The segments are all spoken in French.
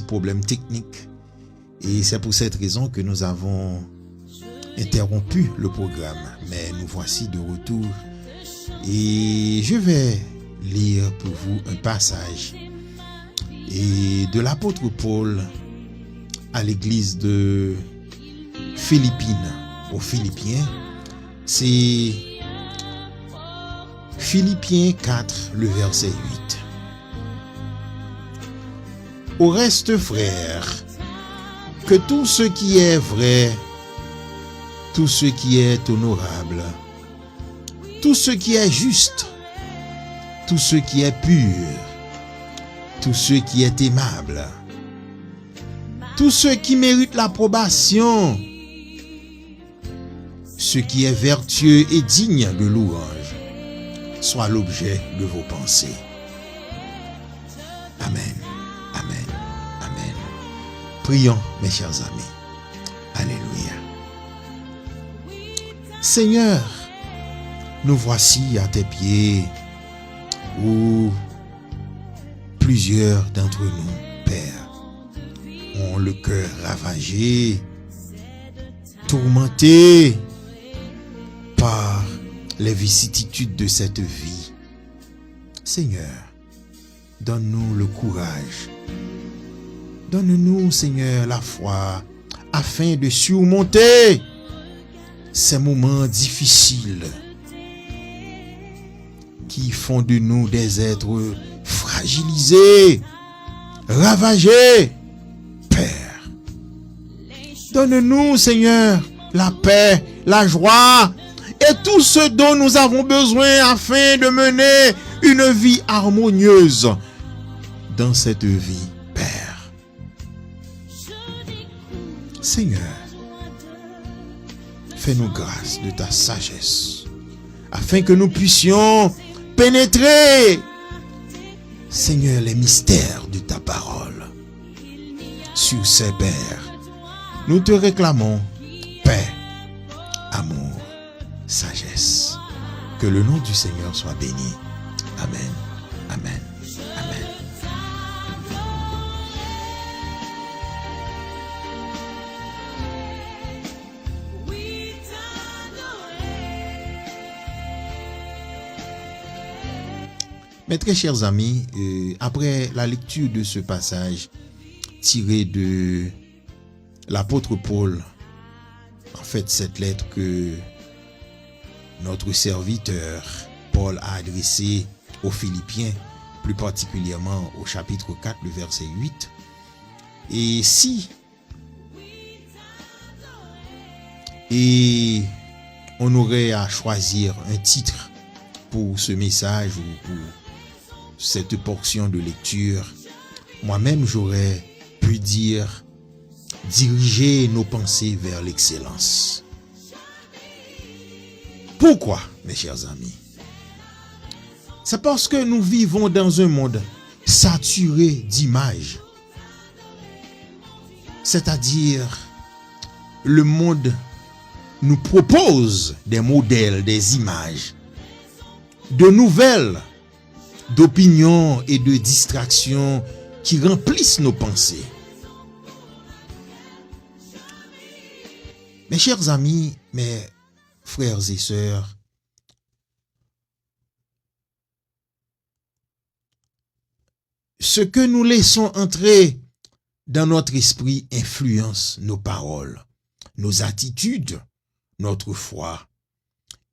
problème technique. Et c'est pour cette raison que nous avons interrompu le programme. Mais nous voici de retour. Et je vais lire pour vous un passage de l'apôtre Paul à l'église de Philippines, aux Philippiens. C'est Philippiens 4, le verset 8. Au reste, frères, que tout ce qui est vrai, tout ce qui est honorable, tout ce qui est juste, tout ce qui est pur, tout ce qui est aimable, tout ce qui mérite l'approbation, ce qui est vertueux et digne de louange, soit l'objet de vos pensées. Amen, amen, amen. Prions, mes chers amis. Alléluia. Seigneur, nous voici à tes pieds, où plusieurs d'entre nous, Père, ont le cœur ravagé, tourmenté par les vicissitudes de cette vie. Seigneur, donne-nous le courage. Donne-nous, Seigneur, la foi afin de surmonter ces moments difficiles qui font de nous des êtres fragilisés, ravagés. Père, donne-nous, Seigneur, la paix, la joie et tout ce dont nous avons besoin afin de mener une vie harmonieuse dans cette vie, Père. Seigneur, fais-nous grâce de ta sagesse afin que nous puissions pénétrer, Seigneur, les mystères de ta parole. Sur ces pères, nous te réclamons paix, amour, sagesse. Que le nom du Seigneur soit béni. Amen, amen, amen. Mes très chers amis, après la lecture de ce passage tiré de l'apôtre Paul, en fait cette lettre que notre serviteur Paul a adressée aux Philippiens, plus particulièrement au chapitre 4, le verset 8, et on aurait à choisir un titre pour ce message ou pour cette portion de lecture, moi-même j'aurais pu dire diriger nos pensées vers l'excellence. Pourquoi, mes chers amis? C'est parce que nous vivons dans un monde saturé d'images. C'est-à-dire, le monde nous propose des modèles, des images, de nouvelles, d'opinions et de distractions qui remplissent nos pensées. Mes chers amis, mes frères et sœurs, ce que nous laissons entrer dans notre esprit influence nos paroles, nos attitudes, notre foi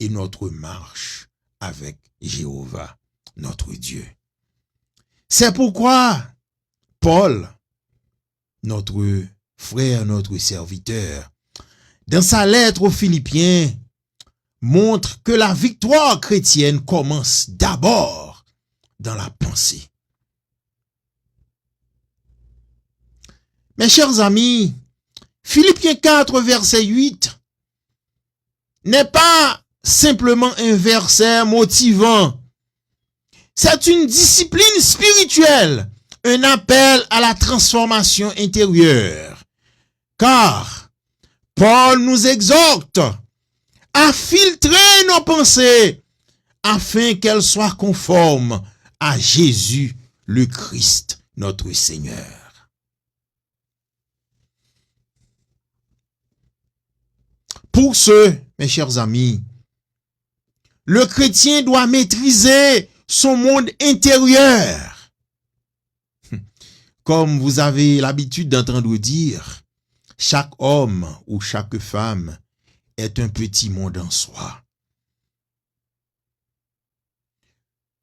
et notre marche avec Jéhovah, notre Dieu. C'est pourquoi Paul, notre frère, notre serviteur, dans sa lettre aux Philippiens, montre que la victoire chrétienne commence d'abord dans la pensée. Mes chers amis, Philippiens 4, verset 8 n'est pas simplement un verset motivant. C'est une discipline spirituelle, un appel à la transformation intérieure. Car Paul nous exhorte à filtrer nos pensées afin qu'elles soient conformes à Jésus le Christ, notre Seigneur. Pour ce, mes chers amis, le chrétien doit maîtriser son monde intérieur. Comme vous avez l'habitude d'entendre dire, chaque homme ou chaque femme est un petit monde en soi.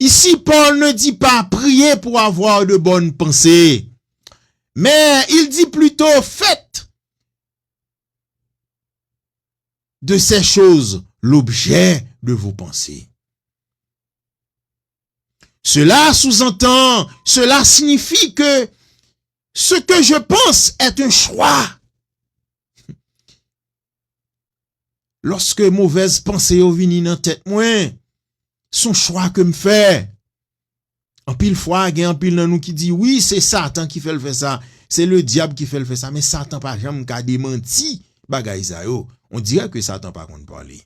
Ici, Paul ne dit pas prier pour avoir de bonnes pensées, mais il dit plutôt faites de ces choses l'objet de vos pensées. Cela sous-entend, cela signifie que ce que je pense est un choix. Lorsque mauvaise pensée au vini dans tête moi, son choix que me fait. En pile fois, il y a un pile dans nous qui dit oui, c'est Satan qui fait le fait ça, c'est le diable qui fait le fait ça, mais Satan pas jamais qu'a démenti bagay ça yo. On dirait que Satan pas compte parler.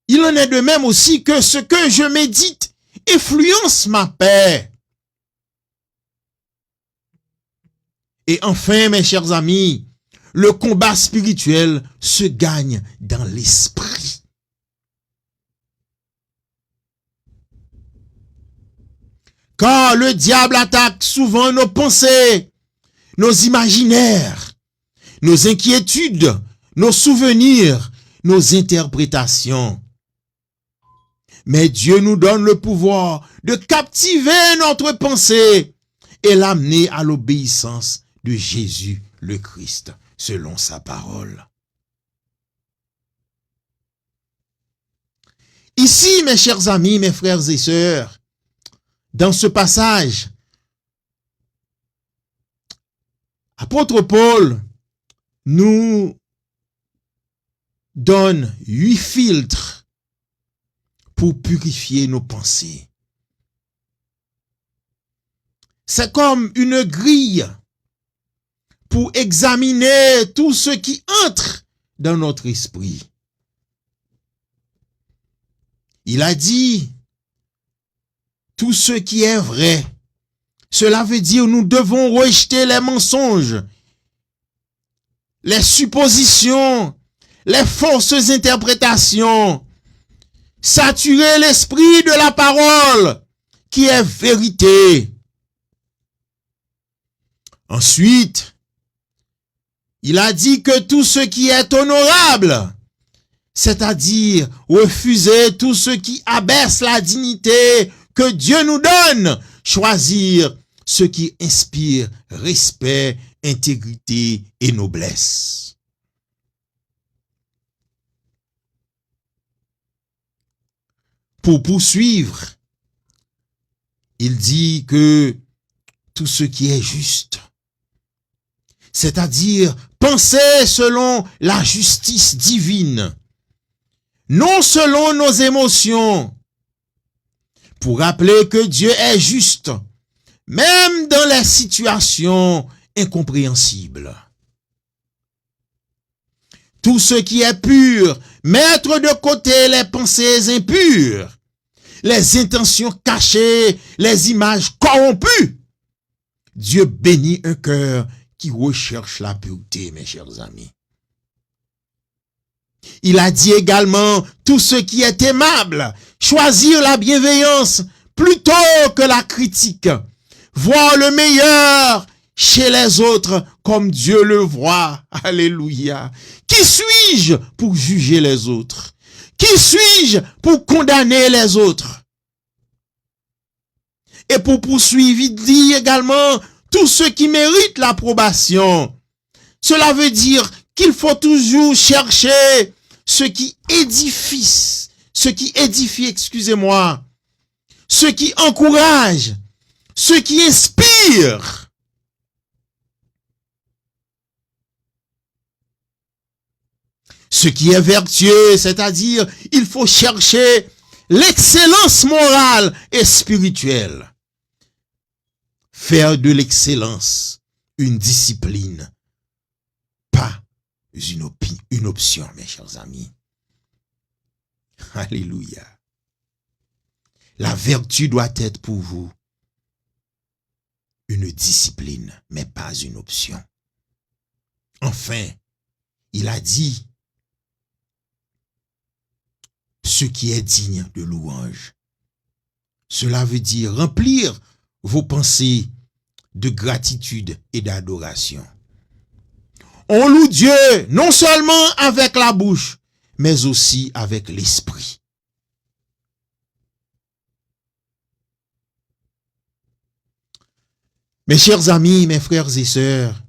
Il en est de même aussi que ce que je médite influence ma paix. Et enfin, mes chers amis, le combat spirituel se gagne dans l'esprit. Car le diable attaque souvent nos pensées, nos imaginaires, nos inquiétudes, nos souvenirs, nos interprétations. Mais Dieu nous donne le pouvoir de captiver notre pensée et l'amener à l'obéissance de Jésus le Christ, selon sa parole. Ici, mes chers amis, mes frères et sœurs, dans ce passage, apôtre Paul nous donne 8 filtres pour purifier nos pensées. C'est comme une grille pour examiner tout ce qui entre dans notre esprit. Il a dit, tout ce qui est vrai. Cela veut dire nous devons rejeter les mensonges, les suppositions, les fausses interprétations, saturer l'esprit de la parole qui est vérité. Ensuite, il a dit que tout ce qui est honorable, c'est-à-dire refuser tout ce qui abaisse la dignité que Dieu nous donne, choisir ce qui inspire respect, intégrité et noblesse. Pour poursuivre, il dit que tout ce qui est juste, c'est-à-dire penser selon la justice divine, non selon nos émotions, pour rappeler que Dieu est juste, même dans les situations incompréhensibles. Tout ce qui est pur, mettre de côté les pensées impures, les intentions cachées, les images corrompues. Dieu bénit un cœur qui recherche la pureté, mes chers amis. Il a dit également tout ce qui est aimable, choisir la bienveillance plutôt que la critique, voir le meilleur chez les autres comme Dieu le voit. Alléluia. Qui suis-je pour juger les autres? Qui suis-je pour condamner les autres? Et pour poursuivre, il dit également tout ce qui mérite l'approbation. Cela veut dire qu'il faut toujours chercher ce qui édifie, ce qui encourage, ce qui inspire. Ce qui est vertueux, c'est-à-dire il faut chercher l'excellence morale et spirituelle. Faire de l'excellence une discipline, pas une option, mes chers amis. Alléluia. La vertu doit être pour vous une discipline, mais pas une option. Enfin, il a dit ce qui est digne de louange. Cela veut dire remplir vos pensées de gratitude et d'adoration. On loue Dieu non seulement avec la bouche, mais aussi avec l'esprit. Mes chers amis, mes frères et sœurs,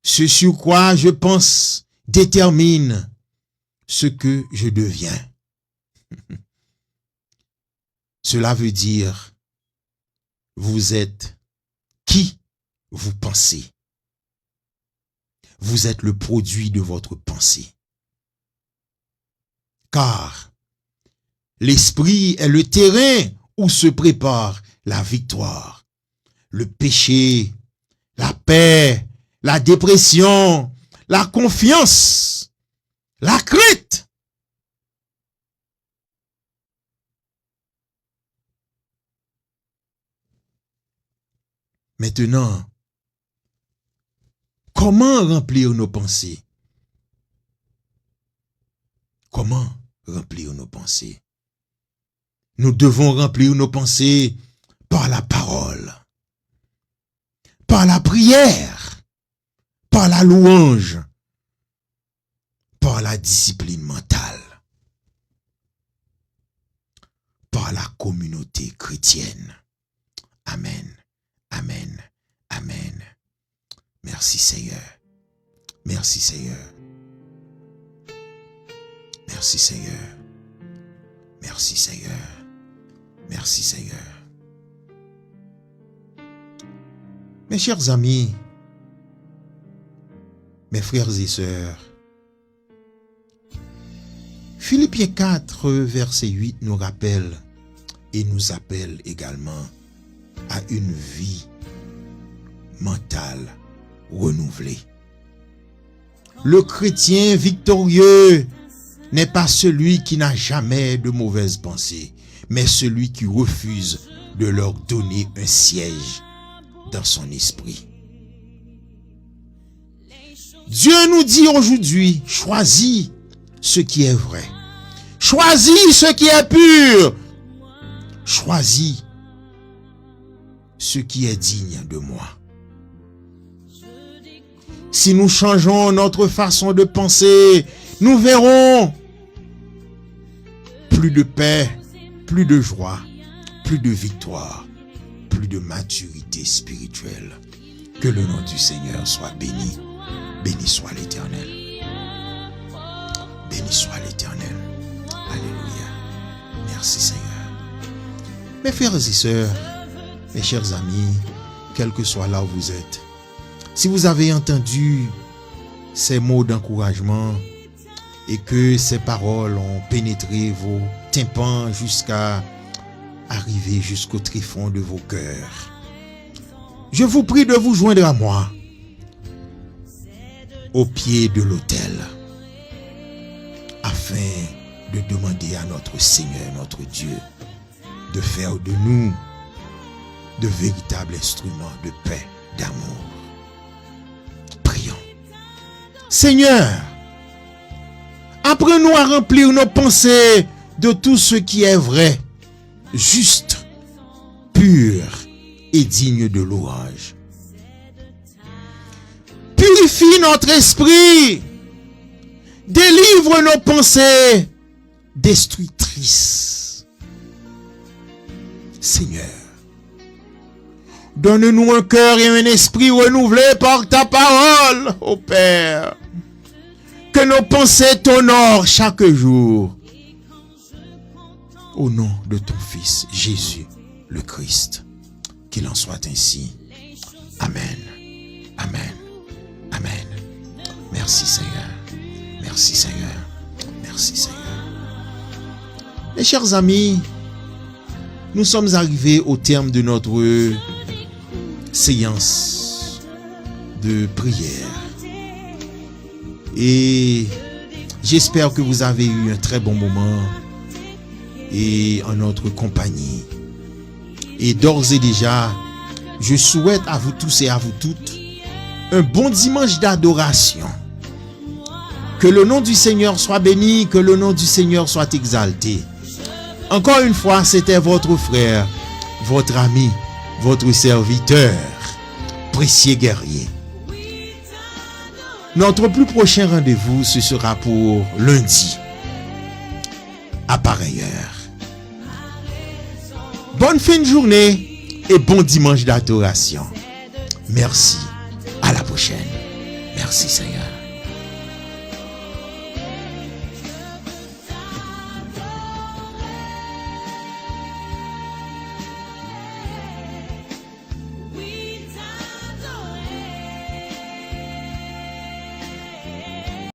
ce sur quoi je pense détermine ce que je deviens. Cela veut dire, vous êtes qui vous pensez. Vous êtes le produit de votre pensée. Car l'esprit est le terrain où se prépare la victoire. Le péché, la paix, la dépression, la confiance, la crainte. Maintenant, comment remplir nos pensées? Comment remplir nos pensées? Nous devons remplir nos pensées par la parole, par la prière, par la louange, par la discipline mentale, par la communauté chrétienne. Amen, amen, amen. Merci Seigneur, merci Seigneur, merci Seigneur, merci Seigneur, merci Seigneur. Mes chers amis, mes frères et sœurs, Philippiens 4, verset 8 nous rappelle et nous appelle également à une vie mentale renouvelée. Le chrétien victorieux n'est pas celui qui n'a jamais de mauvaises pensées, mais celui qui refuse de leur donner un siège dans son esprit. Dieu nous dit aujourd'hui, choisis ce qui est vrai. Choisis ce qui est pur. Choisis ce qui est digne de moi. Si nous changeons notre façon de penser, nous verrons plus de paix, plus de joie, plus de victoire, plus de maturité spirituelle. Que le nom du Seigneur soit béni. Béni soit l'Éternel. Béni soit l'Éternel. Alléluia. Merci Seigneur. Mes frères et sœurs, mes chers amis, quel que soit là où vous êtes, si vous avez entendu ces mots d'encouragement et que ces paroles ont pénétré vos tympans jusqu'à arriver jusqu'au tréfonds de vos cœurs, je vous prie de vous joindre à moi au pied de l'autel afin de demander à notre Seigneur, notre Dieu, de faire de nous de véritables instruments de paix, d'amour. Prions. Seigneur, apprenons à remplir nos pensées de tout ce qui est vrai, juste, pur et digne de louange. Purifie notre esprit. Délivre nos pensées destructrices. Seigneur, donne-nous un cœur et un esprit renouvelé par ta parole, ô Père. Que nos pensées t'honorent chaque jour. Au nom de ton Fils, Jésus, le Christ. Qu'il en soit ainsi. Amen. Amen. Amen. Merci Seigneur. Merci Seigneur. Merci Seigneur. Mes chers amis, nous sommes arrivés au terme de notre séance de prière. Et j'espère que vous avez eu un très bon moment et en notre compagnie. Et d'ores et déjà, je souhaite à vous tous et à vous toutes un bon dimanche d'adoration. Que le nom du Seigneur soit béni, que le nom du Seigneur soit exalté. Encore une fois, c'était votre frère, votre ami, votre serviteur, précieux guerrier. Notre plus prochain rendez-vous, ce sera pour lundi, à pareille heure. Bonne fin de journée et bon dimanche d'adoration. Merci. À la prochaine. Merci Seigneur.